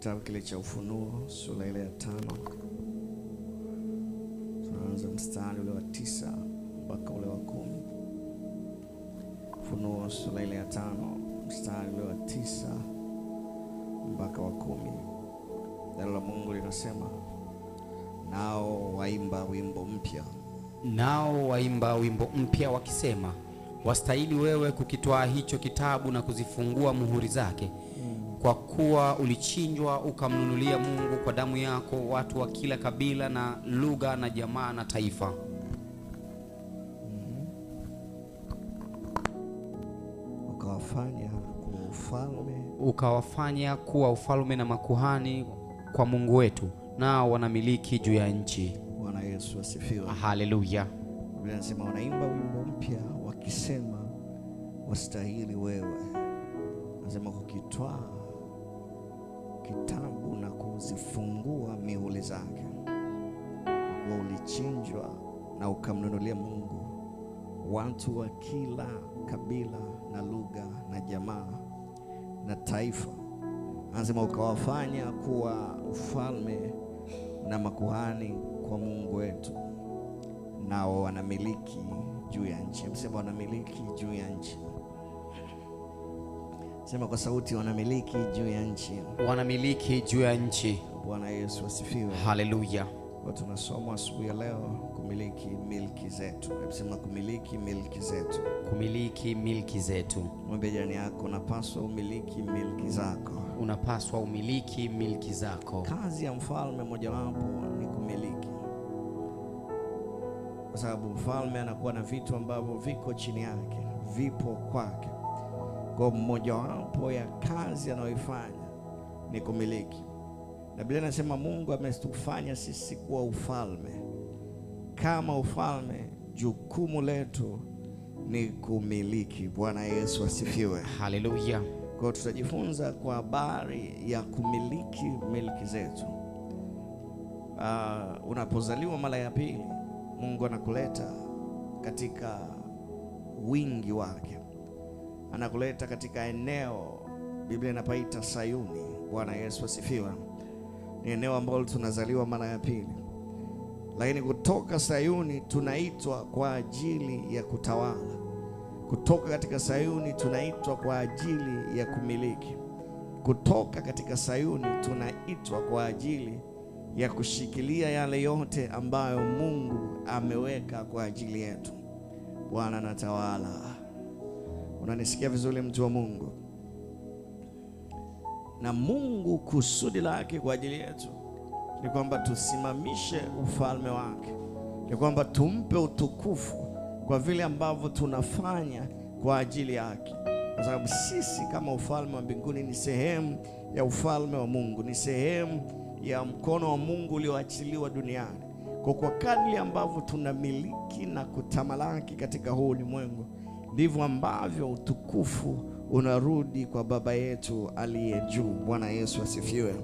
kitabu kile cha Ufunuo sura ile ya 5. Tunaanza mstari ule wa 9 mpaka ule wa 10. Ufunuo sura ile ya 5 mstari ule wa 9 mpaka wa 10. Neno la Mungu linasema, nao waimba wimbo mpya. Nao waimba wimbo mpya wakisema, wastahili wewe kukitwaa hicho kitabu na kuzifungua muhuri zake, kwa kuwa ulichinjwa ukamnunulia Mungu kwa damu yako watu wa kila kabila na lugha na jamaa na taifa. Ukawafanya kuwa ufalme na makuhani kwa Mungu wetu, nao wanamiliki juu ya nchi. Bwana Yesu asifiwe. Haleluya. Biblia inasema wanaimba wimbo mpya wakisema, wastahili wewe. Anasema kukitwaa kitabu na kuzifungua mihuri zake. Kwa ulichinjwa na ukamnunulia Mungu watu wa kila kabila na lugha na jamaa na taifa. Anasema ukawafanya kuwa ufalme na makuhani kwa Mungu wetu, nao wanamiliki juu ya nchi. Msema wanamiliki juu ya nchi. Sema kwa sauti, wanamiliki juu ya nchi. Wanamiliki juu ya nchi. Bwana Yesu asifiwe. Haleluya. Kwa tunasoma asubuhi ya leo kumiliki milki zetu. Sema kumiliki milki zetu. Kumiliki milki zetu. Mwambie jirani yako, unapaswa umiliki milki zako. Unapaswa umiliki milki zako. Kazi ya mfalme mojawapo ni kumiliki, kwa sababu mfalme anakuwa na vitu ambavyo viko chini yake, vipo kwake. Kwa mojawapo ya kazi anayoifanya ni kumiliki. Na Biblia inasema Mungu ametufanya sisi kuwa ufalme. Kama ufalme, jukumu letu ni kumiliki. Bwana Yesu asifiwe. Haleluya. Kwa tutajifunza kwa habari ya kumiliki milki zetu. Unapozaliwa mara ya pili, Mungu anakuleta katika wingi wake. Anakuleta katika eneo Biblia inapaita Sayuni. Bwana Yesu asifiwe. Ni eneo ambalo tunazaliwa mara ya pili. Lakini kutoka Sayuni tunaitwa kwa ajili ya kutawala. Kutoka katika Sayuni tunaitwa kwa ajili ya kumiliki. Kutoka katika Sayuni tunaitwa kwa ajili ya kushikilia yale yote ambayo Mungu ameweka kwa ajili yetu. Bwana anatawala. Unanisikia vizuri, mtu wa Mungu? Na Mungu kusudi lake kwa ajili yetu ni kwamba tusimamishe ufalme wake, ni kwamba tumpe utukufu kwa vile ambavyo tunafanya kwa ajili yake, kwa sababu sisi kama ufalme wa mbinguni ni sehemu ya ufalme wa Mungu, ni sehemu ya mkono wa Mungu ulioachiliwa duniani. Kwa kadri ambavyo tunamiliki na kutamalaki katika huu ulimwengu, ndivyo ambavyo utukufu unarudi kwa Baba yetu aliye juu. Bwana Yesu asifiwe.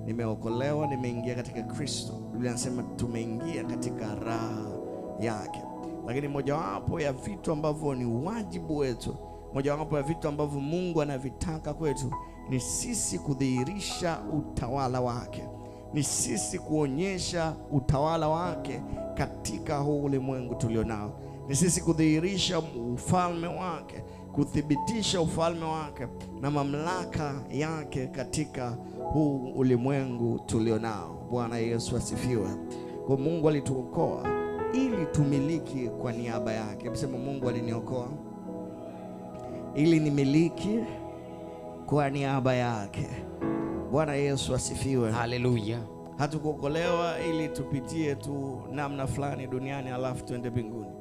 Nimeokolewa, nimeingia katika Kristo. Biblia inasema tumeingia katika raha yake. Lakini mojawapo ya vitu ambavyo ni wajibu wetu, mojawapo ya vitu ambavyo Mungu anavitaka kwetu ni sisi kudhihirisha utawala wake. Ni sisi kuonyesha utawala wake katika huu ulimwengu tulionao. Ni sisi kudhihirisha ufalme wake, kuthibitisha ufalme wake na mamlaka yake katika huu ulimwengu tulionao. Bwana Yesu asifiwe. Kwa Mungu alituokoa ili tumiliki kwa niaba yake. Msema, Mungu aliniokoa ili nimiliki kwa niaba yake. Bwana Yesu asifiwe. Haleluya. Hatukuokolewa ili tupitie tu namna fulani duniani alafu tuende mbinguni.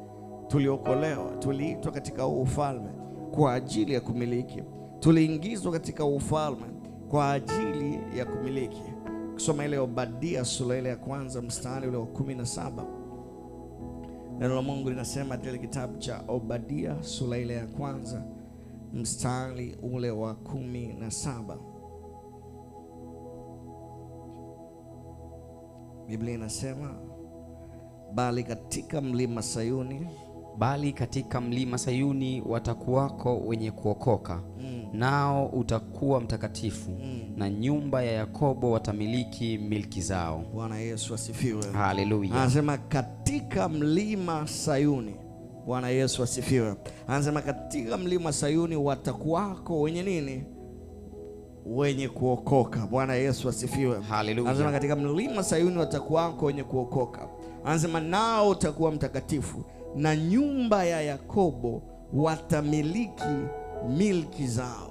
Tuliokolewa, tuliitwa katika ufalme kwa ajili ya kumiliki. Tuliingizwa katika ufalme kwa ajili ya kumiliki. Kusoma ile Obadia sura ile ya 1 mstari ule wa 17. Neno la Mungu linasema katika kitabu cha Obadia sura ile ya 1 mstari ule wa 17. Biblia inasema, bali katika mlima Sayuni bali katika mlima Sayuni watakuwako wenye kuokoka, nao utakuwa mtakatifu, na nyumba ya Yakobo watamiliki milki zao. Bwana Yesu asifiwe. Haleluya. Anasema katika mlima Sayuni. Bwana Yesu asifiwe. Anasema katika mlima Sayuni watakuwako wenye nini? Wenye kuokoka. Bwana Yesu asifiwe. Haleluya. Anasema katika mlima Sayuni watakuwako wenye kuokoka. Anasema nao utakuwa mtakatifu, na nyumba ya Yakobo watamiliki milki zao.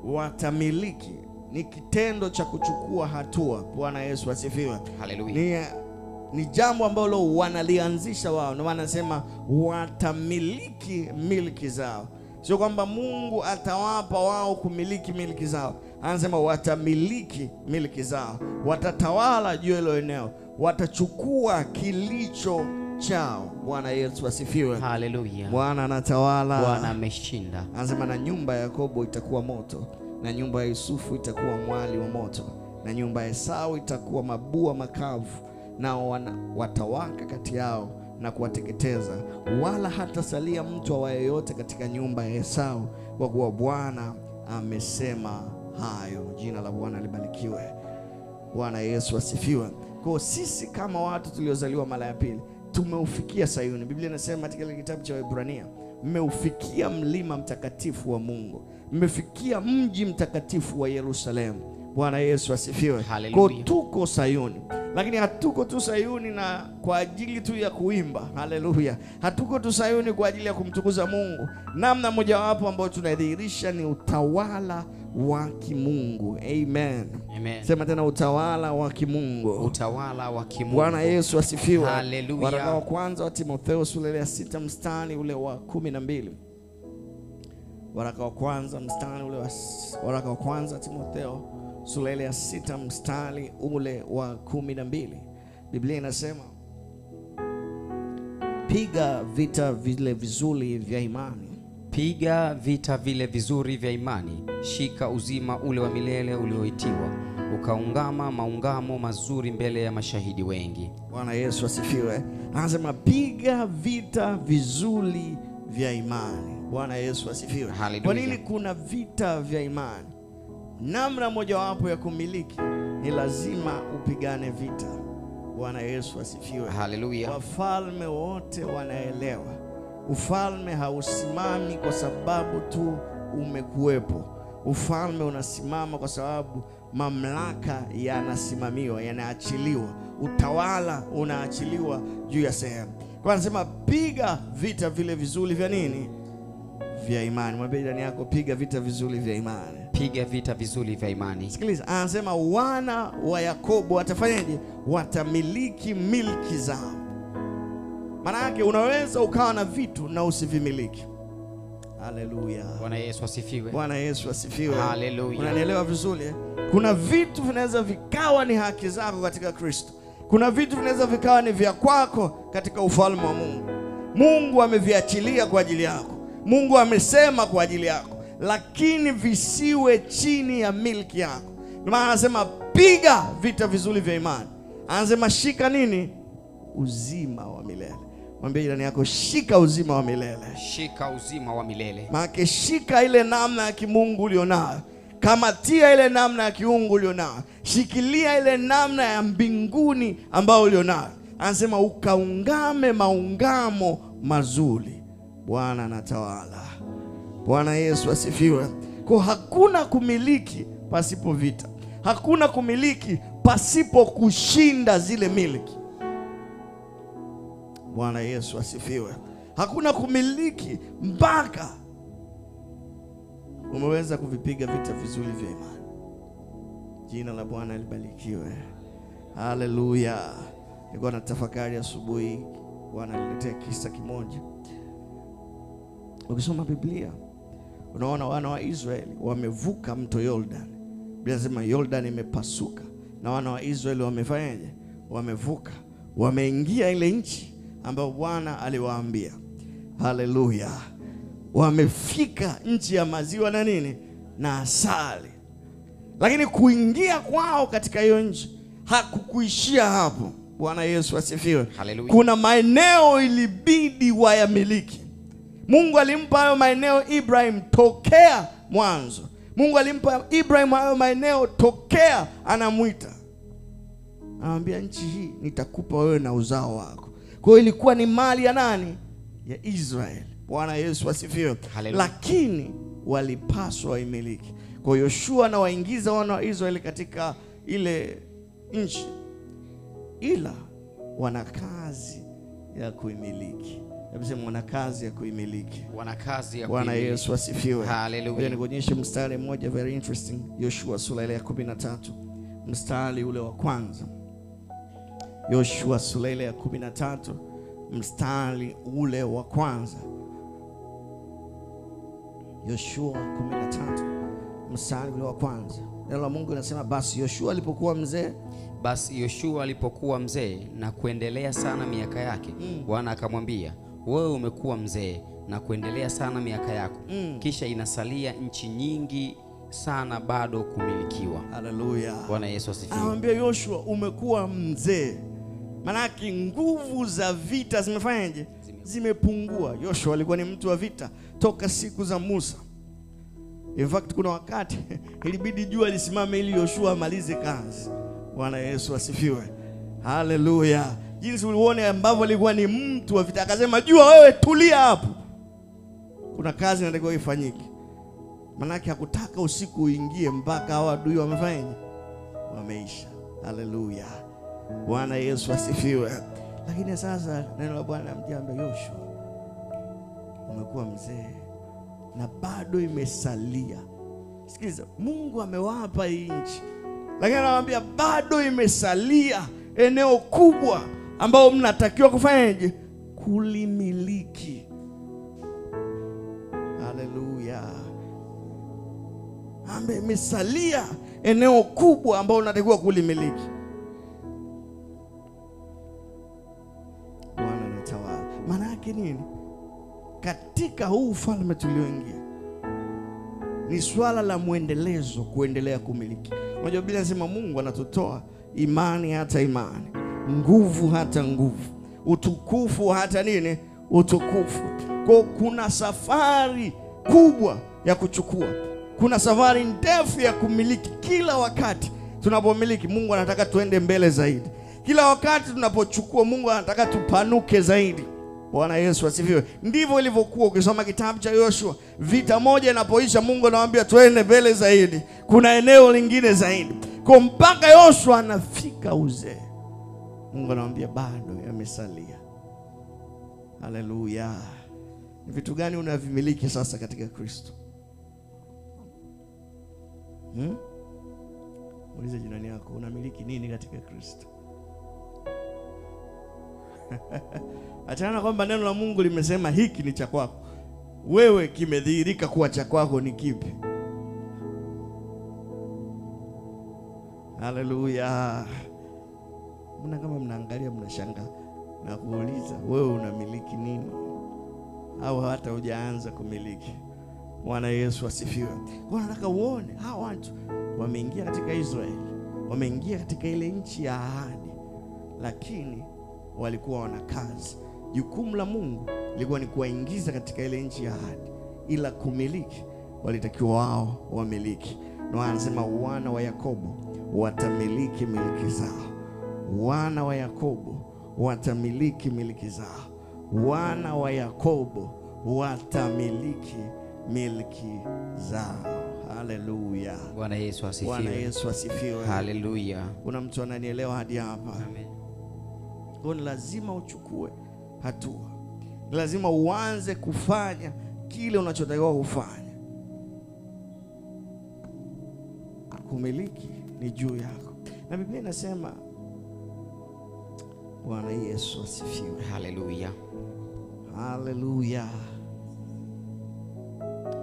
Watamiliki ni kitendo cha kuchukua hatua. Bwana Yesu asifiwe. Haleluya. Ni jambo ambalo wanalianzisha wao. Ndio maana nasema watamiliki milki zao. Sio kwamba Mungu atawapa wao kumiliki milki zao. Anasema watamiliki milki zao. Watatawala juu ya hilo eneo. Watachukua kilicho chao. Bwana Yesu asifiwe. Haleluya. Bwana anatawala. Bwana ameshinda. Anasema na nyumba ya Yakobo itakuwa moto, na nyumba ya Yusufu itakuwa mwali wa moto, na nyumba ya Esau itakuwa mabua makavu, nao watawaka kati yao na kuwateketeza, wala hatasalia mtu wa yeyote katika nyumba ya Esau, kwa kuwa Bwana amesema hayo. Jina la Bwana libarikiwe. Bwana Yesu asifiwe. Kwa sisi kama watu tuliozaliwa mara ya pili tumeufikia Sayuni. Biblia inasema katika kitabu cha Waebrania, mmeufikia mlima mtakatifu wa Mungu, mmefikia mji mtakatifu wa Yerusalemu. Bwana Yesu asifiwe. Kwa tuko Sayuni, lakini hatuko tu Sayuni na kwa ajili tu ya kuimba. Haleluya. Hatuko tu Sayuni kwa ajili ya kumtukuza Mungu. Namna mojawapo ambayo tunadhihirisha ni utawala wa kimungu. Amen. Amen. Sema tena, utawala wa kimungu. Utawala wa kimungu. Bwana Yesu asifiwe. Haleluya. Waraka wa kwanza wa Timotheo sura ya 6 mstari ule wa 12. Waraka wa kwanza mstari ule wa waraka wa kwanza Timotheo sura ya 6 mstari ule wa 12. Biblia inasema, piga vita vile vizuri vya imani. Piga vita vile vizuri vya imani, shika uzima ule wa milele ulioitiwa, ukaungama maungamo mazuri mbele ya mashahidi wengi. Bwana Yesu asifiwe. Anasema piga vita vizuri vya imani. Bwana Yesu asifiwe. Kwa nini kuna vita vya imani? Namna mojawapo ya kumiliki ni lazima upigane vita. Bwana Yesu asifiwe. Haleluya. Wafalme wote wanaelewa ufalme hausimami kwa sababu tu umekuwepo. Ufalme unasimama kwa sababu mamlaka yanasimamiwa, yanaachiliwa. Utawala unaachiliwa juu ya sehemu. Kwa anasema piga vita vile vizuri vya nini? Vya imani. Mwambie jirani yako, piga vita vizuri vya imani. Piga vita vizuri vya imani. Sikiliza, anasema wana wa Yakobo watafanyaje? Watamiliki milki zao. Maana yake unaweza ukawa na vitu na usivimiliki. Haleluya. Bwana Yesu asifiwe. Bwana Yesu asifiwe. Haleluya. Unanielewa vizuri? Kuna vitu vinaweza vikawa ni haki zako katika Kristo. Kuna vitu vinaweza vikawa ni vya kwako katika ufalme wa Mungu. Mungu ameviachilia kwa ajili yako. Mungu amesema kwa ajili yako, lakini visiwe chini ya milki yako. Maana anasema piga vita vizuri vya imani. Anasema shika nini? Uzima wa milele. Mwambie jirani yako, shika uzima wa milele. Shika uzima wa milele. Maana shika ile namna ya kimungu ulionayo. Kamatia ile namna ya kiungu ulionayo. Shikilia ile namna ya mbinguni ambayo ulionayo. Anasema ukaungame maungamo mazuri. Bwana anatawala. Bwana Yesu asifiwe. Kwa hakuna kumiliki pasipo vita. Hakuna kumiliki pasipo kushinda zile miliki. Bwana Yesu asifiwe. Hakuna kumiliki mpaka umeweza kuvipiga vita vizuri vya imani. Jina la Bwana libarikiwe. Haleluya. Nilikuwa natafakari asubuhi, Bwana aliniletea kisa kimoja. Ukisoma Biblia unaona wana wa Israeli wamevuka mto Yordan. Biblia inasema Yordan imepasuka na wana wa Israeli wamefanyaje? Wamevuka, wameingia ile nchi ambayo Bwana aliwaambia. Haleluya. Wamefika nchi ya maziwa na nini? Na asali. Lakini kuingia kwao katika hiyo nchi hakukuishia hapo. Bwana Yesu asifiwe. Hallelujah. Kuna maeneo ilibidi wayamiliki. Mungu alimpa hayo maeneo Ibrahim tokea mwanzo. Mungu alimpa Ibrahim hayo maeneo tokea anamuita. Anamwambia nchi hii nitakupa wewe na uzao wako. Kwa hiyo ilikuwa ni mali ya nani? Ya Israeli. Bwana Yesu asifiwe. Lakini walipaswa waimiliki. Kwa hiyo Yoshua na waingiza wana wa Israeli katika ile nchi, ila wana kazi ya kuimiliki. Hebu sema wana kazi ya kuimiliki. Wana kazi ya kuimiliki. Bwana Yesu asifiwe. Hallelujah. Nikuonyeshe mstari mmoja very interesting. Yoshua sura ile ya 13 mstari ule wa kwanza. Yoshua sura ile ya 13 mstari ule wa kwanza. Yoshua 13 mstari ule wa kwanza. Neno la Mungu linasema basi Yoshua alipokuwa mzee na kuendelea sana miaka yake, Bwana akamwambia, wewe umekuwa mzee na kuendelea sana miaka yako. Kisha inasalia nchi nyingi sana bado kumilikiwa. Haleluya. Bwana Yesu asifiwe. Anamwambia Yoshua umekuwa mzee. Manaki nguvu za vita zimefanyaje? Zimepungua. Yoshua alikuwa ni mtu wa vita toka siku za Musa. In fact kuna wakati ilibidi jua lisimame ili Yoshua amalize kazi. Bwana Yesu asifiwe. Haleluya. Jinsi ulione ambavyo alikuwa ni mtu wa vita, akasema jua wewe tulia hapo, kuna kazi inatakiwa ifanyike. Manake hakutaka usiku uingie mpaka hao adui wamefanya wameisha. Haleluya. Bwana Yesu asifiwe. Lakini sasa neno la Bwana mjambe Yoshua, umekuwa mzee na bado imesalia. Sikiliza, Mungu amewapa hii nchi, lakini anamwambia bado imesalia eneo kubwa ambao mnatakiwa kufanyaje? Kulimiliki. Haleluya. Imesalia eneo kubwa ambao unatakiwa kulimiliki. Bwana anatawala. Maana yake nini? Katika huu ufalme tulioingia ni swala la muendelezo, kuendelea kumiliki. Unajua Biblia inasema Mungu anatutoa imani hata imani, nguvu hata nguvu, utukufu hata nini? Utukufu. Kwa kuna safari kubwa ya kuchukua. Kuna safari ndefu ya kumiliki. Kila wakati tunapomiliki, Mungu anataka tuende mbele zaidi. Kila wakati tunapochukua, Mungu anataka tupanuke zaidi. Bwana Yesu asifiwe. Ndivyo ilivyokuwa. Ukisoma kitabu cha Yoshua, vita moja inapoisha, Mungu anawaambia tuende mbele zaidi. Kuna eneo lingine zaidi. Kwa mpaka Yoshua anafika uzee, Mungu anawaambia bado yamesalia. Haleluya. Ni vitu gani unavimiliki sasa katika Kristo? Muulize jirani yako, unamiliki nini katika Kristo? Achana kwamba neno la Mungu limesema hiki ni cha kwako. Wewe kimedhihirika kuwa cha kwako ni kipi? Haleluya. Mbona kama mnaangalia mnashangaa na kuuliza wewe unamiliki nini? Au hata hujaanza kumiliki? Bwana Yesu asifiwe. Kwa nataka uone hao watu wameingia katika Israeli, wameingia katika ile nchi ya ahadi, lakini walikuwa wana kazi. Jukumu la Mungu lilikuwa ni kuwaingiza katika ile nchi ya ahadi, ila kumiliki walitakiwa wao wamiliki. Na anasema wana wa Yakobo watamiliki miliki zao. Wana wa Yakobo watamiliki miliki zao. Wana wa Yakobo watamiliki miliki zao. Haleluya. Bwana Yesu asifiwe. Bwana Yesu asifiwe. Haleluya. Kuna mtu ananielewa hadi hapa? Amen. Kwa lazima uchukue hatua. Lazima uanze kufanya kile unachotakiwa kufanya. Kumiliki ni juu yako. Na Biblia inasema Bwana Yesu asifiwe. Haleluya. Haleluya.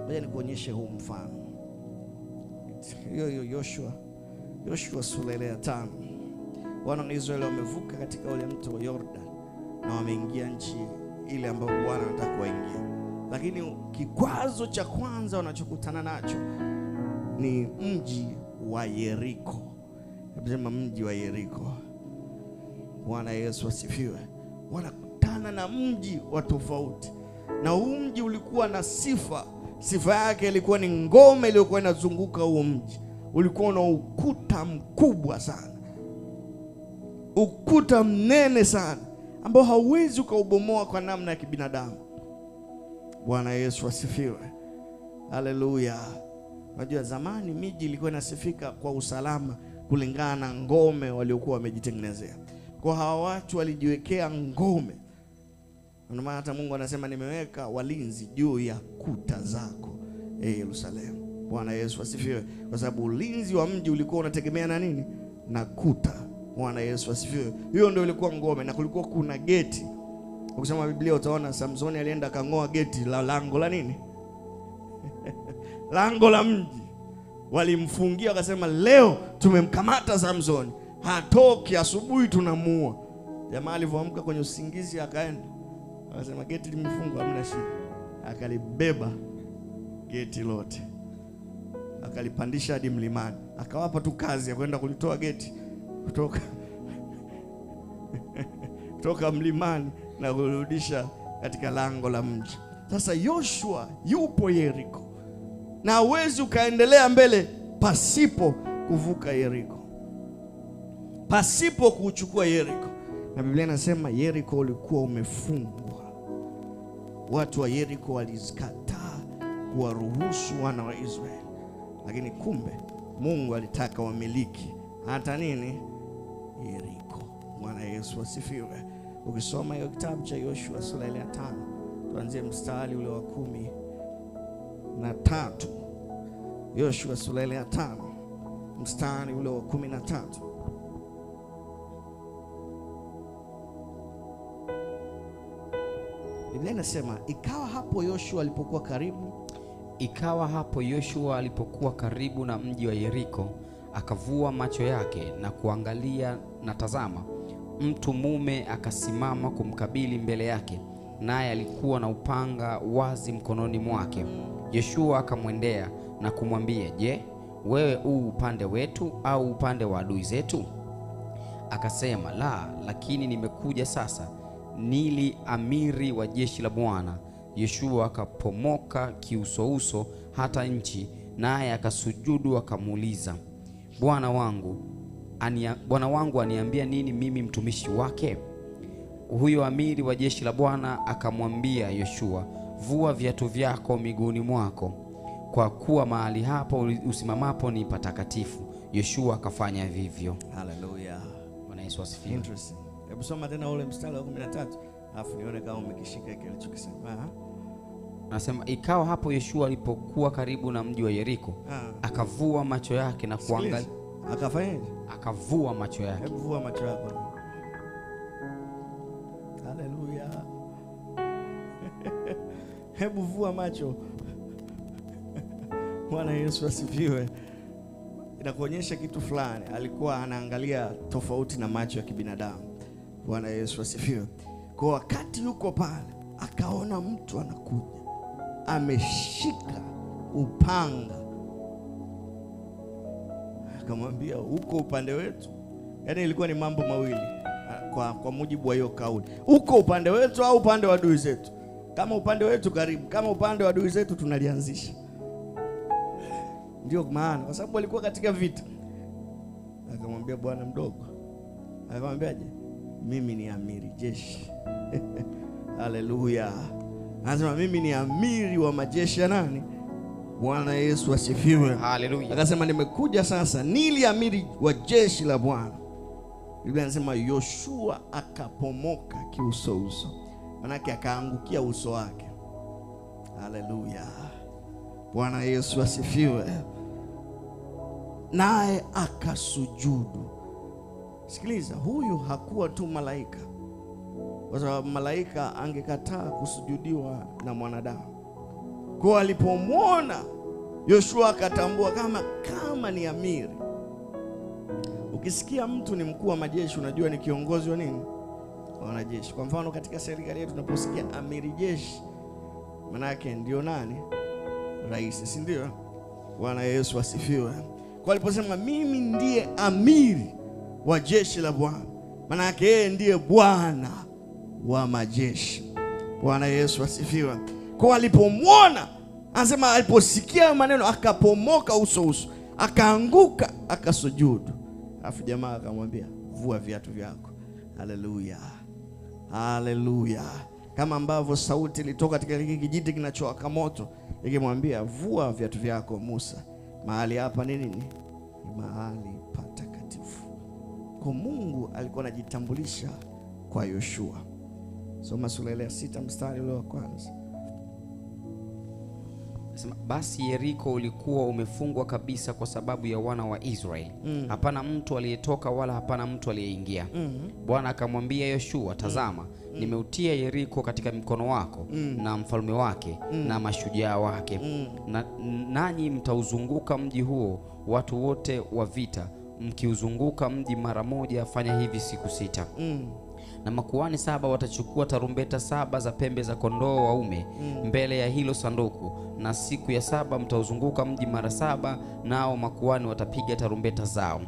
Ngoja nikuonyeshe huu mfano. Yoshua sura ya 5. Wana wa Israeli wamevuka katika ule mto wa Jordan na wameingia nchi ile ambayo Bwana anataka waingie. Lakini kikwazo cha kwanza wanachokutana nacho ni mji wa Yeriko. Hebu sema mji wa Yeriko. Bwana Yesu asifiwe. Wanakutana na mji wa tofauti, na huu mji ulikuwa na sifa. Sifa yake ilikuwa ni ngome iliyokuwa inazunguka huo mji. Ulikuwa na ukuta mkubwa sana, ukuta mnene sana ambao hauwezi ukaubomoa kwa namna ya kibinadamu. Bwana Yesu asifiwe. Haleluya. Unajua zamani miji ilikuwa inasifika kwa usalama kulingana na ngome waliokuwa wamejitengenezea. Kwa hawa watu walijiwekea ngome. Ndio maana hata Mungu anasema nimeweka walinzi juu ya kuta zako, Yerusalemu. Bwana Yesu asifiwe. Kwa sababu ulinzi wa mji ulikuwa unategemea na nini? Na kuta. Bwana Yesu asifiwe. Hiyo ndio ilikuwa ngome, na kulikuwa kuna geti. Ukisoma Biblia utaona Samsoni alienda kangoa geti la lango la nini? Lango la mji. Walimfungia wakasema leo tumemkamata Samsoni, hatoki, asubuhi tunamuua. Jamaa alivyoamka kwenye usingizi akaenda, akasema geti limefungwa, hamna shida. Akalibeba geti lote, akalipandisha hadi mlimani, akawapa tu kazi ya kwenda kulitoa geti kutoka mlimani na kurudisha katika lango la mji. Sasa Yoshua yupo Yeriko, na hawezi ukaendelea mbele pasipo kuvuka Yeriko, pasipo kuchukua Yeriko. Na Biblia inasema Yeriko ulikuwa umefungwa. Watu wa Yeriko walikataa kuwaruhusu wana wa Israeli, lakini kumbe Mungu alitaka wamiliki hata nini? Yeriko. Bwana Yesu asifiwe. Ukisoma hiyo kitabu cha Yoshua sura ya 5, tuanzie mstari ule wa 13. Yoshua sura ya 5 mstari ule wa 13. Biblia inasema ikawa hapo Yoshua alipokuwa karibu na mji wa Yeriko, akavua macho yake na kuangalia, na tazama, mtu mume akasimama kumkabili mbele yake, naye alikuwa na upanga wazi mkononi mwake. Yoshua akamwendea na kumwambia, je, wewe upande wetu au upande wa adui zetu? Akasema, la, lakini nimekuja sasa nili amiri wa jeshi la Bwana. Yoshua akapomoka kiusouso hata nchi, naye akasujudu akamuuliza, Bwana wangu aniambia nini mimi mtumishi wake? Huyo amiri wa jeshi la Bwana akamwambia Yoshua, vua viatu vyako miguuni mwako, kwa kuwa mahali hapo usimamapo ni patakatifu. Yoshua akafanya vivyo. Haleluya. Bwana Yesu asifiwe. Interesting. Hebu soma tena ule mstari wa 13, alafu nione kama umekishika kile alichokisema. Anasema ikawa hapo Yoshua alipokuwa karibu na mji wa Yeriko, akavua macho yake na kuangalia. Akafanyaje? Akavua macho yake. Hebu vua macho yako. Haleluya. Hebu vua macho. Bwana Yesu asifiwe. Inakuonyesha kitu fulani, alikuwa anaangalia tofauti na macho ya kibinadamu. Bwana Yesu asifiwe. Kwa wakati yuko pale, akaona mtu anakuja, ameshika upanga. Akamwambia, uko upande wetu? Yaani ilikuwa ni mambo mawili kwa mujibu wa hiyo kauli. Uko upande wetu au upande wa adui zetu? Kama upande wetu karibu, kama upande wa adui zetu tunalianzisha. Ndio maana, kwa sababu walikuwa katika vita. Akamwambia, bwana mdogo. Akamwambiaje? Mimi ni amiri jeshi. Haleluya. Anasema mimi ni amiri wa majeshi ya nani? Bwana Yesu asifiwe. Haleluya. Akasema nimekuja sasa nili amiri wa jeshi la Bwana. Biblia inasema Yoshua akapomoka kiusouso. Manake akaangukia uso wake. Haleluya. Bwana Yesu asifiwe. Naye akasujudu. Sikiliza, huyu hakuwa tu malaika. Kwa sababu malaika angekataa kusujudiwa na mwanadamu. Kwa alipomwona Yoshua akatambua kama ni amiri. Ukisikia mtu ni mkuu wa majeshi, unajua ni kiongozi wa nini? Wanajeshi. Kwa mfano katika serikali yetu tunaposikia amiri jeshi, maana yake ndio nani? Rais, si ndio? Bwana Yesu asifiwe. Kwa aliposema mimi ndiye amiri wa jeshi la Bwana, Maana yake yeye ndiye Bwana wa majeshi. Bwana Yesu asifiwe. Kwa alipomwona, anasema aliposikia maneno akapomoka uso, akaanguka, akasujudu. Alafu jamaa akamwambia, vua viatu vyako. Haleluya. Haleluya. Kama ambavyo sauti ilitoka katika kijiti kinachowaka moto ikimwambia, vua viatu vyako Musa. Mahali hapa ni nini? Mahali patakatifu. Kwa Mungu alikuwa anajitambulisha kwa Yoshua. Soma sura ya 6 mstari ule wa kwanza. Basi Yeriko ulikuwa umefungwa kabisa kwa sababu ya wana wa Israeli. Hapana mtu aliyetoka wala hapana mtu aliyeingia. Bwana akamwambia Yoshua, tazama, nimeutia Yeriko katika mkono wako na mfalme wake na mashujaa wake. Nanyi mtauzunguka mji huo, watu wote wa vita, mkiuzunguka mji mara moja. Fanya hivi siku 6. Na makuhani 7 watachukua tarumbeta 7 za pembe za kondoo waume mbele ya hilo sanduku, na siku ya 7 mtauzunguka mji mara 7, nao makuhani watapiga tarumbeta zao.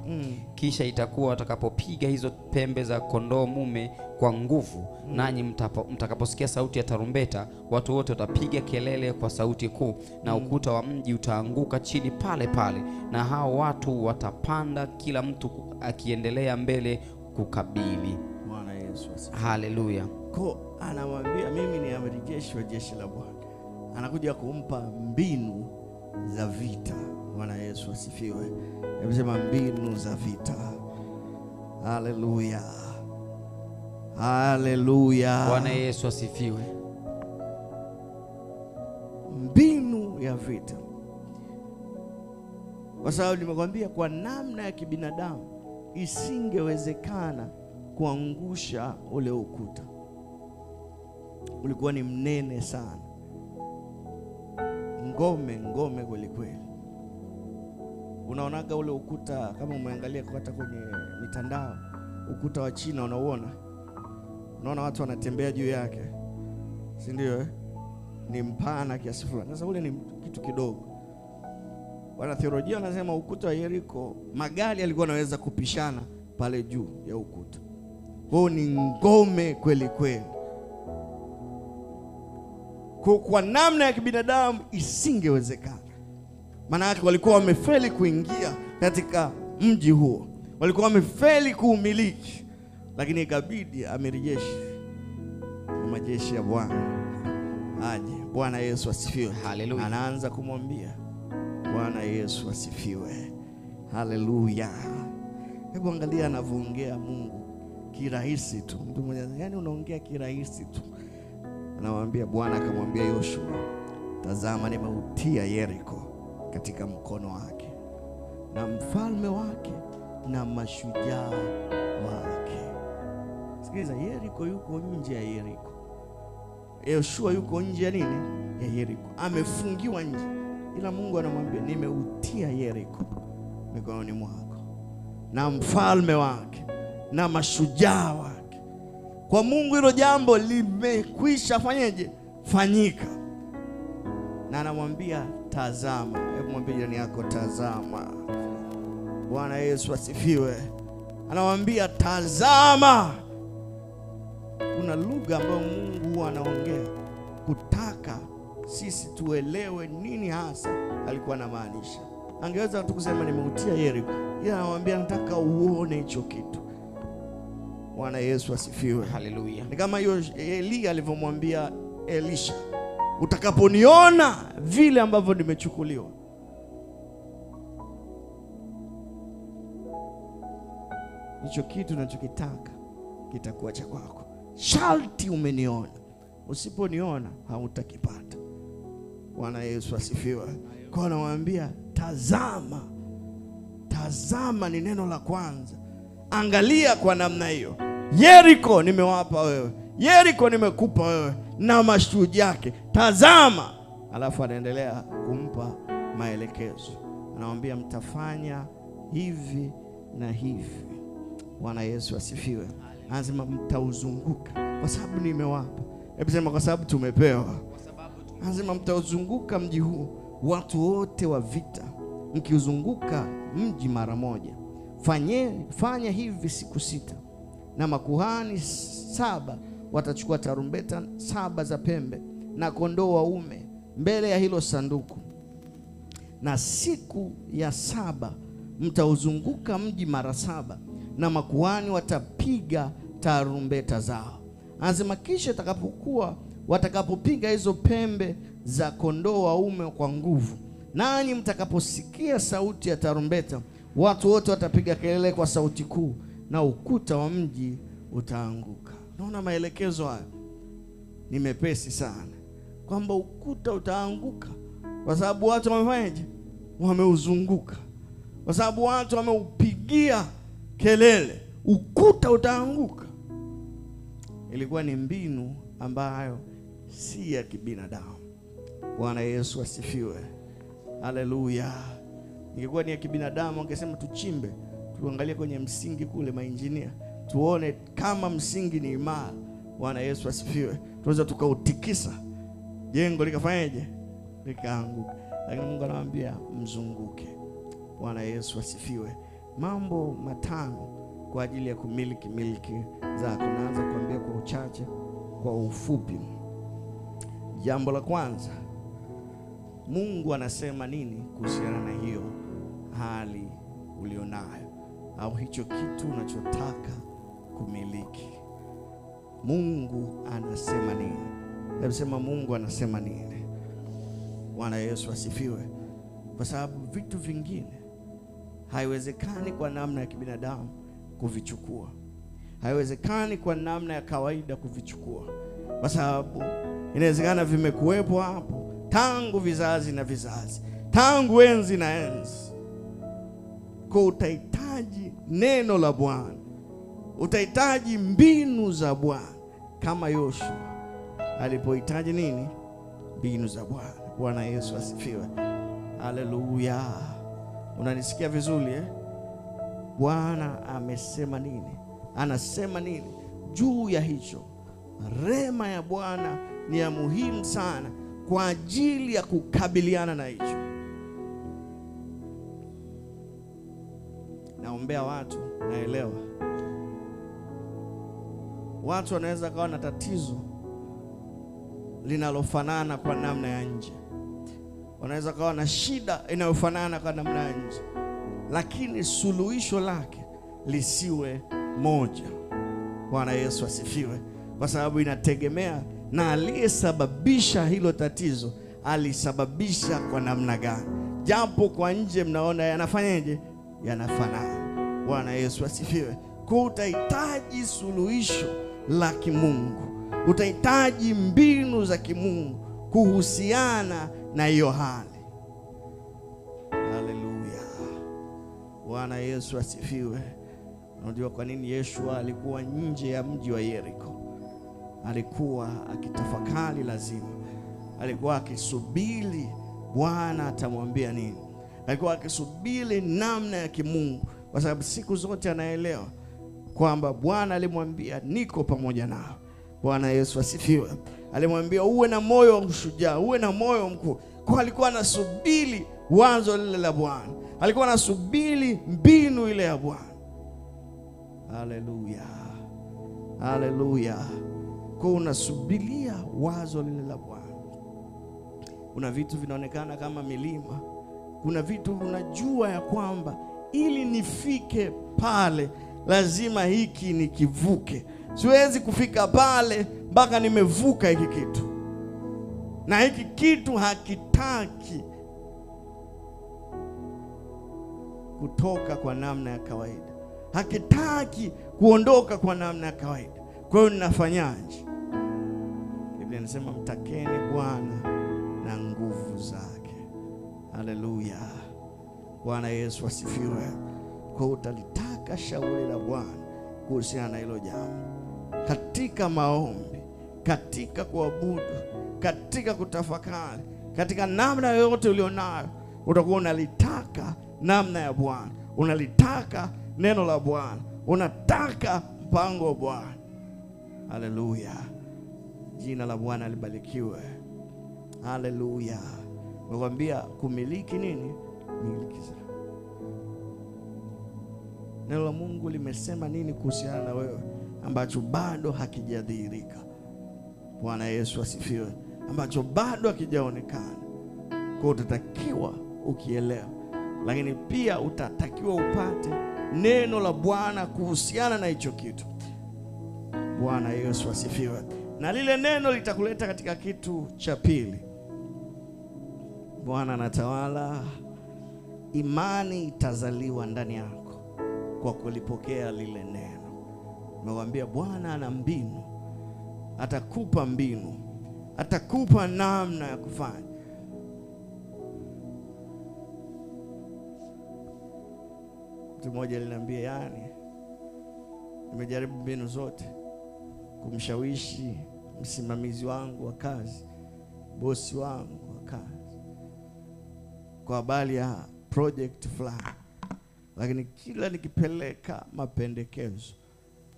Kisha itakuwa watakapopiga hizo pembe za kondoo mume kwa nguvu, nanyi mtakaposikia sauti ya tarumbeta, watu wote watapiga kelele kwa sauti kuu, na ukuta wa mji utaanguka chini pale pale, na hao watu watapanda, kila mtu akiendelea mbele kukabili. Haleluya. Kwa anamwambia, mimi ni amiri jeshi wa jeshi la Bwana. Anakuja kumpa mbinu za vita. Bwana Yesu asifiwe. Anasema mbinu za vita. Haleluya. Haleluya. Bwana Yesu asifiwe. Mbinu ya vita. Kwa sababu nimekwambia kwa namna ya kibinadamu isingewezekana kuangusha ule ukuta. Ulikuwa ni mnene sana. Ngome kweli kweli. Unaonaga ule ukuta kama umeangalia hata kwenye mitandao, ukuta wa China unaona watu wanatembea juu yake. Si ndio? Ni mpana kiasi fulani. Sasa ule ni kitu kidogo. Wana theolojia wanasema ukuta wa Yeriko magari yalikuwa yanaweza kupishana pale juu ya ukuta. Huo ni ngome kweli kweli. Kwa namna ya kibinadamu isingewezekana. Maana yake walikuwa wamefeli kuingia katika mji huo. Walikuwa wamefeli kuumiliki. Lakini ikabidi amiri jeshi wa majeshi ya Bwana aje. Bwana Yesu asifiwe. Haleluya. Anaanza kumwambia, Bwana Yesu asifiwe. Haleluya. Hebu angalia anavyoongea Mungu kirahisi tu. Mtu mmoja, yani unaongea kirahisi tu. Anamwambia, Bwana akamwambia Yoshua, tazama nimeutia Yeriko katika mkono wake na mfalme wake na mashujaa wake. Sikiliza, Yeriko yuko nje ya Yeriko. Yoshua yuko nje ya nini? Ya Yeriko. Amefungiwa nje. Ila Mungu anamwambia, nimeutia Yeriko mikononi mwako na mfalme wake na mashujaa wake. Kwa Mungu hilo jambo limekwisha fanyeje? Fanyika. Na anamwambia, tazama. Hebu mwambie jirani yako, tazama. Bwana Yesu asifiwe. Anamwambia, tazama. Kuna lugha ambayo Mungu anaongea kutaka sisi tuelewe nini hasa alikuwa anamaanisha. Angeweza tu kusema nimeutia Yeriko. Yeye anamwambia, nataka uone hicho kitu. Bwana Yesu asifiwe. Haleluya. Ni kama hiyo Elia alivyomwambia Elisha, utakaponiona vile ambavyo nimechukuliwa. Hicho kitu unachokitaka kitakuwa cha kwako. Sharti umeniona. Usiponiona hautakipata. Bwana Yesu asifiwe. Kwa anamwambia, tazama. Tazama ni neno la kwanza. Angalia kwa namna hiyo. Yeriko nimewapa wewe. Yeriko nimekupa wewe na mashujaa yake. Tazama. Alafu anaendelea kumpa maelekezo. Anamwambia, mtafanya hivi na hivi. Bwana Yesu asifiwe. Anasema mtauzunguka kwa sababu nimewapa. Hebu sema, kwa sababu tumepewa. Anasema mtauzunguka mji huu, watu wote wa vita, mkiuzunguka mji mara moja. Fanya hivi siku 6. na makuhani 7 watachukua tarumbeta 7 za pembe na kondoo waume mbele ya hilo sanduku. Na siku ya 7 mtauzunguka mji mara 7, na makuhani watapiga tarumbeta zao. Anasema kisha watakapopiga hizo pembe za kondoo waume kwa nguvu, nanyi mtakaposikia sauti ya tarumbeta, watu wote watapiga kelele kwa sauti kuu, na ukuta wa mji utaanguka. Naona maelekezo haya ni mepesi sana, kwamba ukuta utaanguka kwa sababu watu wamefanyaje? Wameuzunguka. Kwa sababu watu wameupigia kelele, ukuta utaanguka. Ilikuwa ni mbinu ambayo si ya kibinadamu. Bwana Yesu asifiwe. Haleluya. Ingekuwa ni ya kibinadamu, angesema tuchimbe, tuangalie kwenye msingi kule, mainjinia, tuone kama msingi ni imara. Bwana Yesu asifiwe. Tunaweza tukautikisa jengo likafanyaje? Likaanguka. Lakini Mungu anawaambia mzunguke. Bwana Yesu asifiwe. Mambo 5 kwa ajili ya kumiliki miliki zako. Naanza kuambia kwa uchache, kwa ufupi. Jambo la kwanza, Mungu anasema nini kuhusiana na hiyo hali ulionayo au hicho kitu unachotaka kumiliki? Mungu anasema nini? Nasema Mungu anasema nini? Bwana Yesu asifiwe. Kwa sababu vitu vingine haiwezekani kwa namna ya kibinadamu kuvichukua. Haiwezekani kwa namna ya kawaida kuvichukua. Kwa sababu inawezekana vimekuwepo hapo tangu vizazi na vizazi, tangu enzi na enzi. Kwa utahitaji neno la Bwana, utahitaji mbinu za Bwana, kama Yoshua alipohitaji nini? Mbinu za Bwana. Bwana Yesu asifiwe. Haleluya. Unanisikia vizuri eh? Bwana amesema nini? Anasema nini juu ya hicho? Rema ya Bwana ni ya muhimu sana kwa ajili ya kukabiliana na hicho. Naombea watu, naelewa watu wanaweza kuwa na tatizo linalofanana kwa namna ya nje, wanaweza kuwa na shida inayofanana kwa namna ya nje, lakini suluhisho lake lisiwe moja. Bwana Yesu asifiwe. Kwa sababu inategemea na aliyesababisha hilo tatizo alisababisha kwa namna gani. Japo kwa nje mnaona yanafanyaje? Yanafanana. Bwana Yesu asifiwe. Kwa utahitaji suluhisho la kimungu, utahitaji mbinu za kimungu kuhusiana na hiyo hali. Haleluya. Bwana Yesu asifiwe. Unajua kwa nini Yeshua alikuwa nje ya mji wa Yeriko? Alikuwa akitafakari, lazima alikuwa akisubiri Bwana atamwambia nini. Alikuwa akisubiri namna ya kimungu, kwa sababu siku zote anaelewa kwamba Bwana alimwambia niko pamoja nao. Bwana Yesu asifiwe. Alimwambia uwe na moyo wa ushujaa, uwe na moyo mkuu. Kwa alikuwa anasubiri wazo lile la Bwana, alikuwa anasubiri mbinu ile ya Bwana. Haleluya. Haleluya. Kwa unasubiria wazo lile la Bwana. Kuna vitu vinaonekana kama milima, kuna vitu unajua ya kwamba ili nifike pale lazima hiki nikivuke. Siwezi kufika pale mpaka nimevuka hiki kitu, na hiki kitu hakitaki kutoka kwa namna ya kawaida, hakitaki kuondoka kwa namna ya kawaida. Kwa hiyo ninafanyaje? Biblia inasema mtakeni Bwana na nguvu zake. Haleluya. Bwana Yesu asifiwe. Kwa utalitaka shauri la Bwana kuhusiana na hilo jambo, katika maombi, katika kuabudu, katika kutafakari, katika namna yoyote ulionayo, utakuwa unalitaka namna ya Bwana, unalitaka neno la Bwana, unataka mpango wa Bwana. Haleluya. Jina la Bwana libarikiwe. Haleluya. Nakwambia kumiliki nini? Miliki zako. Neno la Mungu limesema nini kuhusiana na wewe? ambacho bado hakijadhihirika. Bwana Yesu asifiwe. Ambacho bado hakijaonekana. Kwa utatakiwa ukielewa, lakini pia utatakiwa upate neno la Bwana kuhusiana na hicho kitu. Bwana Yesu asifiwe. Na lile neno litakuleta katika kitu cha pili. Bwana anatawala. Imani itazaliwa ndani yako kwa kulipokea lile neno. Nimewambia Bwana ana mbinu. Atakupa mbinu. Atakupa namna ya kufanya. Mtu mmoja aliniambia, yani nimejaribu mbinu zote kumshawishi msimamizi wangu wa kazi, bosi wangu wa kazi, kwa habari ya project fulani, lakini kila nikipeleka mapendekezo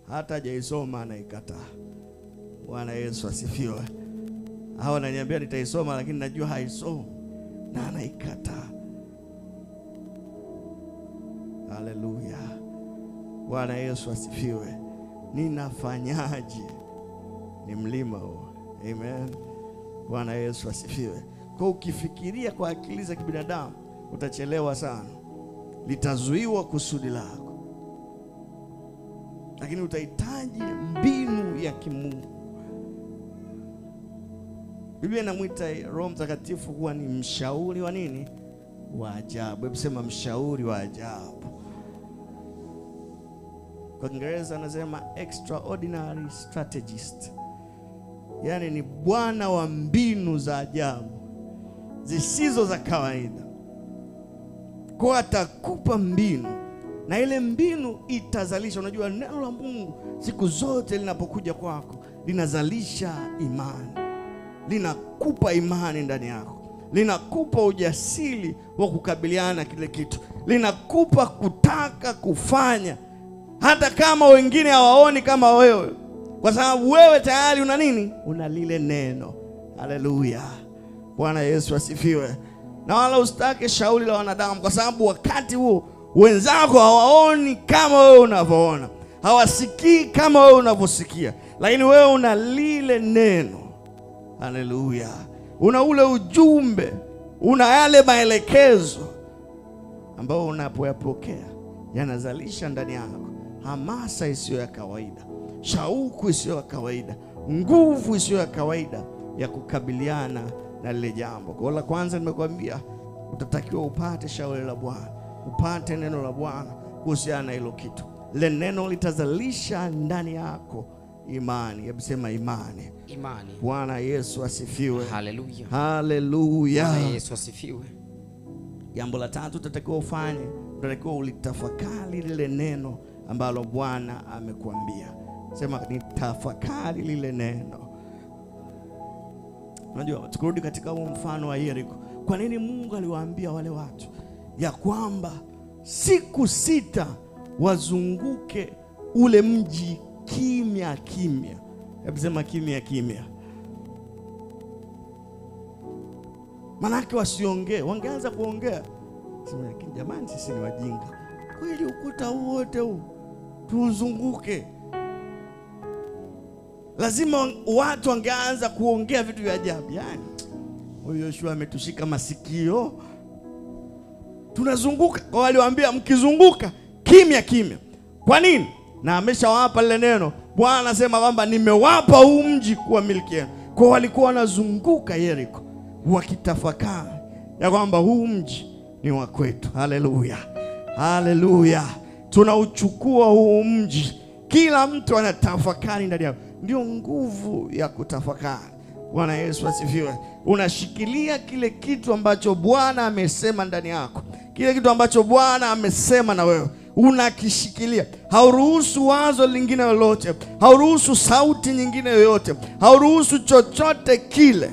hata hajaisoma anaikataa. Bwana Yesu asifiwe. Hao ananiambia nitaisoma, lakini najua haisomi na anaikataa. Haleluya. Bwana Yesu asifiwe. Ninafanyaje? Ni mlima huo. Amen. Bwana Yesu asifiwe. Kwa ukifikiria kwa akili za kibinadamu utachelewa sana. Litazuiwa kusudi lako. Lakini utahitaji mbinu ya kimungu. Biblia inamuita Roho Mtakatifu kuwa ni mshauri wa nini? Wa ajabu. Hebu sema mshauri wa ajabu. Kwa Kiingereza anasema extraordinary strategist. Yani ni bwana wa mbinu za ajabu zisizo za kawaida. Kwa atakupa mbinu, na ile mbinu itazalisha. Unajua neno la Mungu siku zote linapokuja kwako linazalisha imani. Linakupa imani ndani yako. Linakupa ujasiri wa kukabiliana kile kitu. Linakupa kutaka kufanya hata kama wengine hawaoni kama wewe, kwa sababu wewe tayari una nini? Una lile neno. Haleluya. Bwana Yesu asifiwe. Na wala usitake shauri la wanadamu, kwa sababu wakati huo wenzako hawaoni kama wewe unavyoona, hawasikii kama wewe unavyosikia, lakini wewe una lile neno. Haleluya. Una ule ujumbe, una yale maelekezo ambao unapoyapokea yanazalisha ndani yako hamasa isiyo ya kawaida, shauku isiyo ya kawaida, nguvu isiyo ya kawaida ya kukabiliana na lile jambo. Kwa la kwanza nimekuambia utatakiwa upate shauri la Bwana, upate neno la Bwana kuhusiana na hilo kitu. Lile neno litazalisha ndani yako imani. Hebu sema imani. Imani. Bwana Yesu asifiwe. Haleluya. Haleluya. Bwana Yesu asifiwe. Jambo la tatu utatakiwa ufanye, utatakiwa ulitafakari lile neno ambalo Bwana amekuambia. Sema nitafakari lile neno. Unajua tukurudi katika huo mfano wa Yeriko. Kwa nini Mungu aliwaambia wale watu ya kwamba siku 6 wazunguke ule mji kimya kimya? Hebu sema kimya kimya. Manake wasiongee, wangeanza kuongea. Sema jamani, sisi ni wajinga. Kweli ukuta wote huu tuzunguke? Lazima watu wangeanza kuongea vitu vya ajabu. Yani huyo Yoshua ametushika masikio. Tunazunguka. Kwa waliwaambia mkizunguka kimya kimya. Kwa nini? Na ameshawapa lile neno. Bwana anasema kwamba nimewapa huu mji kuwa milki yenu. Kwa walikuwa wanazunguka Yeriko wakitafakari ya kwamba huu mji ni wa kwetu. Haleluya. Haleluya. Tunauchukua huu mji. Kila mtu anatafakari ndani yake. Ndio nguvu ya kutafakari. Bwana Yesu asifiwe. Unashikilia kile kitu ambacho Bwana amesema ndani yako. Kile kitu ambacho Bwana amesema na wewe, unakishikilia. Hauruhusu wazo lingine lolote, hauruhusu sauti nyingine yoyote, hauruhusu chochote kile.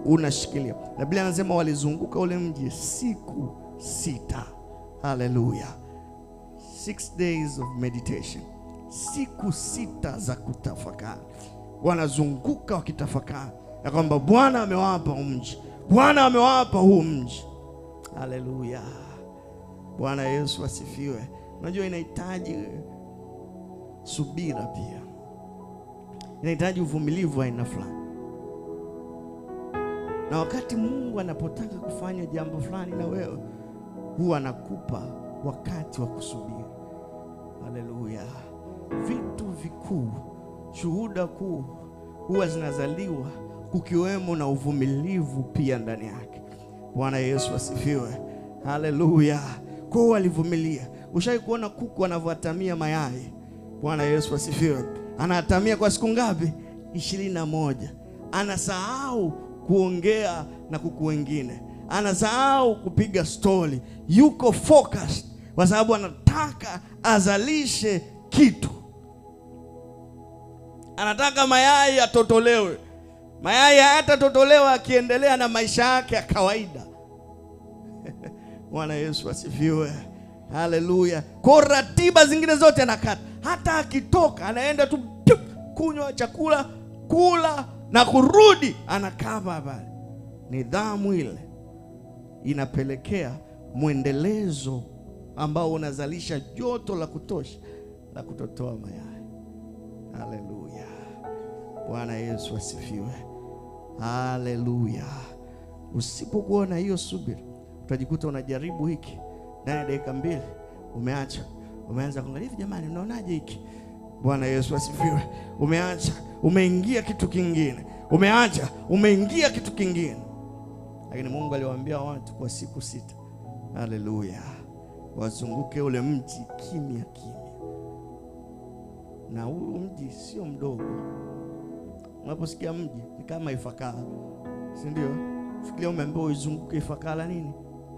Unashikilia. Na Biblia inasema walizunguka ule mji siku 6. Haleluya. 6 days of meditation. Siku 6 za kutafakari. Wanazunguka wakitafakari ya kwamba Bwana amewapa huu mji. Bwana amewapa huu mji. Haleluya. Bwana Yesu asifiwe. Unajua inahitaji subira pia inahitaji uvumilivu wa aina fulani. Na wakati Mungu anapotaka kufanya jambo fulani na wewe, huwa anakupa wakati wa kusubiri. Haleluya. Vitu vikuu, shuhuda kuu huwa zinazaliwa kukiwemo na uvumilivu pia ndani yake. Bwana Yesu asifiwe. Haleluya. Kwa walivumilia. Ushai kuona kuku anavyoatamia mayai? Bwana Yesu asifiwe. Anatamia kwa siku ngapi? 21. Anasahau kuongea na kuku wengine, anasahau kupiga story, yuko focused kwa sababu anataka azalishe kitu. Anataka mayai atotolewe. Mayai hayatatotolewa akiendelea na maisha yake ya kawaida. Bwana Yesu asifiwe. Haleluya. Kwa ratiba zingine zote anakata. Hata akitoka anaenda tu kunywa chakula, kula na kurudi, anakaa pale. Nidhamu ile inapelekea mwendelezo ambao unazalisha joto la kutosha la kutotoa mayai. Haleluya. Bwana Yesu asifiwe. Haleluya. Usipokuwa na hiyo subira, utajikuta unajaribu hiki ndani ya dakika 2 umeacha. Umeanza kuangalia hivi, jamani unaonaje hiki? Bwana Yesu asifiwe. Umeacha, umeingia kitu kingine. Umeacha, umeingia kitu kingine. Lakini Mungu aliwaambia watu kwa siku 6. Haleluya. Wazunguke ule mji kimya kimya. Na huu mji sio mdogo. Unaposikia mji ni kama Ifakara, si ndio? Fikiria umeambiwa uzunguke Ifakara nini?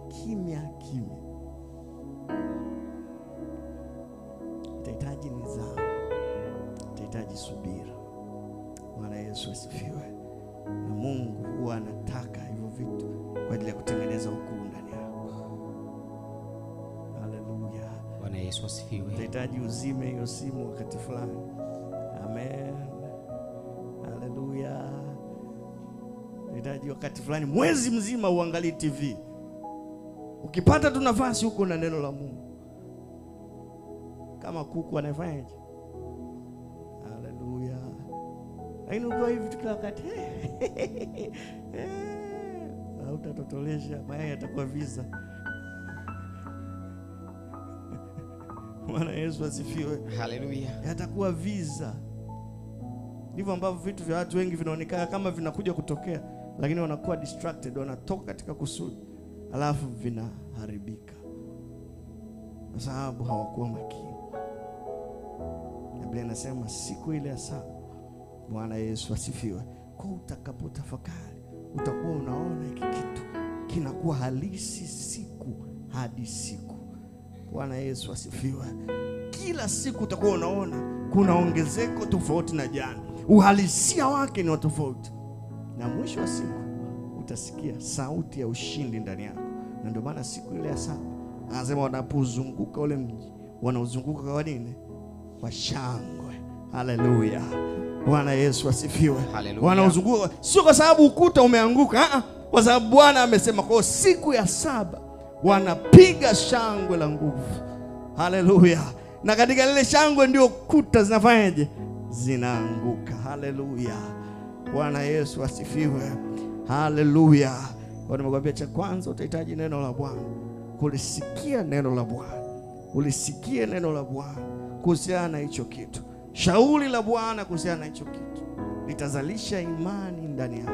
Kimya kimya. Itahitaji nidhamu, itahitaji subira. Bwana Yesu asifiwe. Na Mungu huwa anataka hivyo vitu kwa ajili ya kutengeneza ukuu ndani yako. Haleluya. Bwana Yesu asifiwe. Itahitaji uzime hiyo simu wakati fulani. Amen. Haleluya. Itahitaji wakati fulani mwezi mzima uangalie TV. Ukipata tu nafasi huko na neno la Mungu. Kama kuku anafanyaje? Haleluya. Lakini ukiwa hivi kila wakati hautatotolesha, mayai yatakuwa visa. Bwana Yesu asifiwe. Haleluya. Yatakuwa visa. Ndivyo ambavyo vitu vya watu wengi vinaonekana kama vinakuja kutokea, lakini wanakuwa distracted, wanatoka katika kusudi, alafu vinaharibika kwa sababu hawakuwa makini. Biblia inasema siku ile ya saba, Bwana Yesu asifiwe, kwa utakapotafakari utakuwa unaona hiki kitu kinakuwa halisi siku hadi siku. Bwana Yesu asifiwe. Kila siku utakuwa unaona kuna ongezeko tofauti na jana. Uhalisia wake ni tofauti. Na mwisho wa siku utasikia sauti ya ushindi ndani yako. Na ndio maana siku ile ya saba anasema wanapozunguka ule mji, wanaozunguka kwa nini? Kwa shangwe. Haleluya. Bwana Yesu asifiwe. Wanaozunguka sio kwa sababu ukuta umeanguka, kwa sababu Bwana amesema kwa siku ya saba wanapiga shangwe la nguvu. Haleluya. Na katika lile shangwe ndio kuta zinafanyaje? Zinaanguka. Haleluya. Bwana Yesu asifiwe. Haleluya. Kwa nimekwambia cha kwanza utahitaji neno la Bwana. Kulisikia neno la Bwana. Ulisikie neno la Bwana kuhusiana na hicho kitu. Shauri la Bwana kuhusiana na hicho kitu litazalisha imani ndani yako.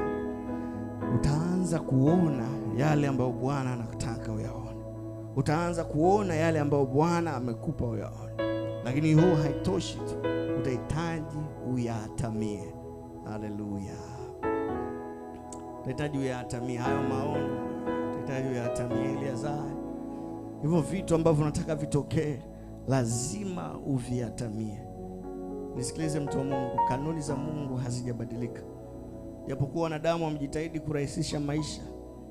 Utaanza kuona yale ambayo Bwana anataka uyaone. Utaanza kuona yale ambayo Bwana amekupa uyaone. Lakini hiyo haitoshi tu. Utahitaji uyatamie. Haleluya. Utahitaji uyatamie hayo maono. Utahitaji uyatamie ile azai. Hivyo vitu ambavyo unataka vitokee lazima uviatamie. Nisikilize mtu wa Mungu, kanuni za Mungu hazijabadilika. Japokuwa wanadamu wamejitahidi kurahisisha maisha,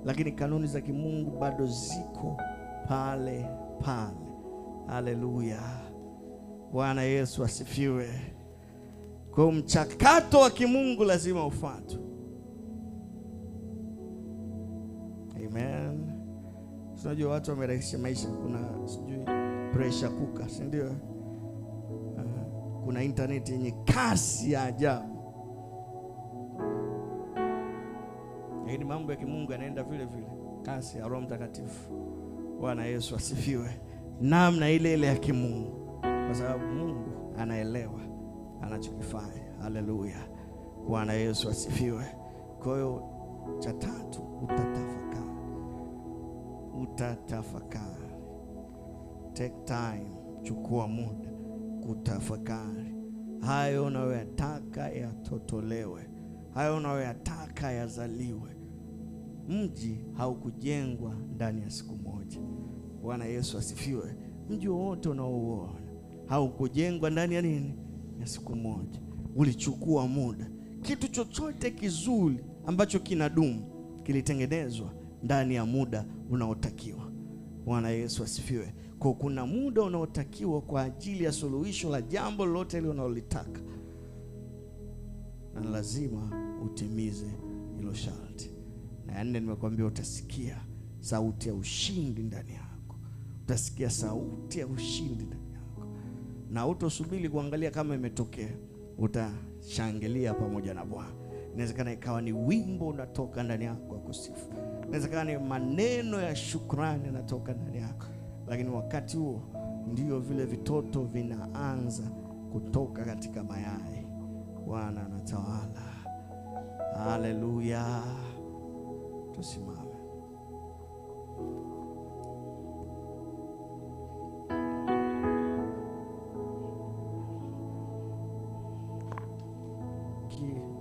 lakini kanuni za kimungu bado ziko pale pale. Haleluya. Bwana Yesu asifiwe. Kwa mchakato wa kimungu lazima ufuatwe. Amen. Unajua watu wamerahisisha maisha, kuna sijui pressure cooker, si ndio? kuna internet yenye kasi ya ajabu. Lakini mambo ya kimungu yanaenda vile vile, kasi ya Roho Mtakatifu. Bwana Yesu asifiwe. Namna ile ile ya kimungu, kwa sababu Mungu anaelewa anachokifanya. Haleluya. Bwana Yesu asifiwe. Kwa hiyo cha tatu, utatafakari. Take time, chukua muda kutafakari. Hayo unayoyataka yatotolewe, hayo unayoyataka yazaliwe. Mji haukujengwa ndani ya siku moja. Bwana Yesu asifiwe. Mji wote unaouona haukujengwa ndani ya nini? Ya siku moja. Ulichukua muda. Kitu chochote kizuri ambacho kinadumu kilitengenezwa ndani ya muda unaotakiwa. Bwana Yesu asifiwe. Kwa kuna muda unaotakiwa kwa ajili ya suluhisho la jambo lolote ile unalolitaka, na lazima utimize hilo sharti. Na nne, nimekwambia utasikia sauti ya ushindi ndani yako. Utasikia sauti ya ushindi ndani yako, na utosubiri kuangalia kama imetokea. Utashangilia pamoja na Bwana. Inawezekana ikawa ni wimbo unatoka ndani yako wa kusifu, inawezekana ni maneno ya shukrani yanatoka ndani yako. Lakini wakati huo ndio vile vitoto vinaanza kutoka katika mayai. Bwana anatawala. Haleluya. Tusimame.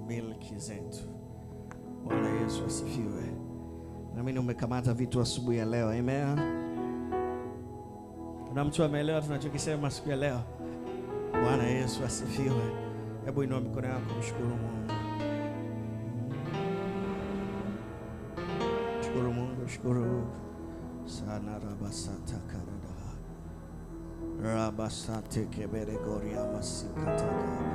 Milki zetu. Bwana Yesu asifiwe. Naamini umekamata vitu asubuhi ya leo. Amen. Kuna mtu ameelewa tunachokisema siku ya leo? Bwana Yesu asifiwe. Hebu inua mikono yako mshukuru Mungu. Shukuru Mungu, shukuru sana. Rabasata karada. Rabasate kebere goria masikataka.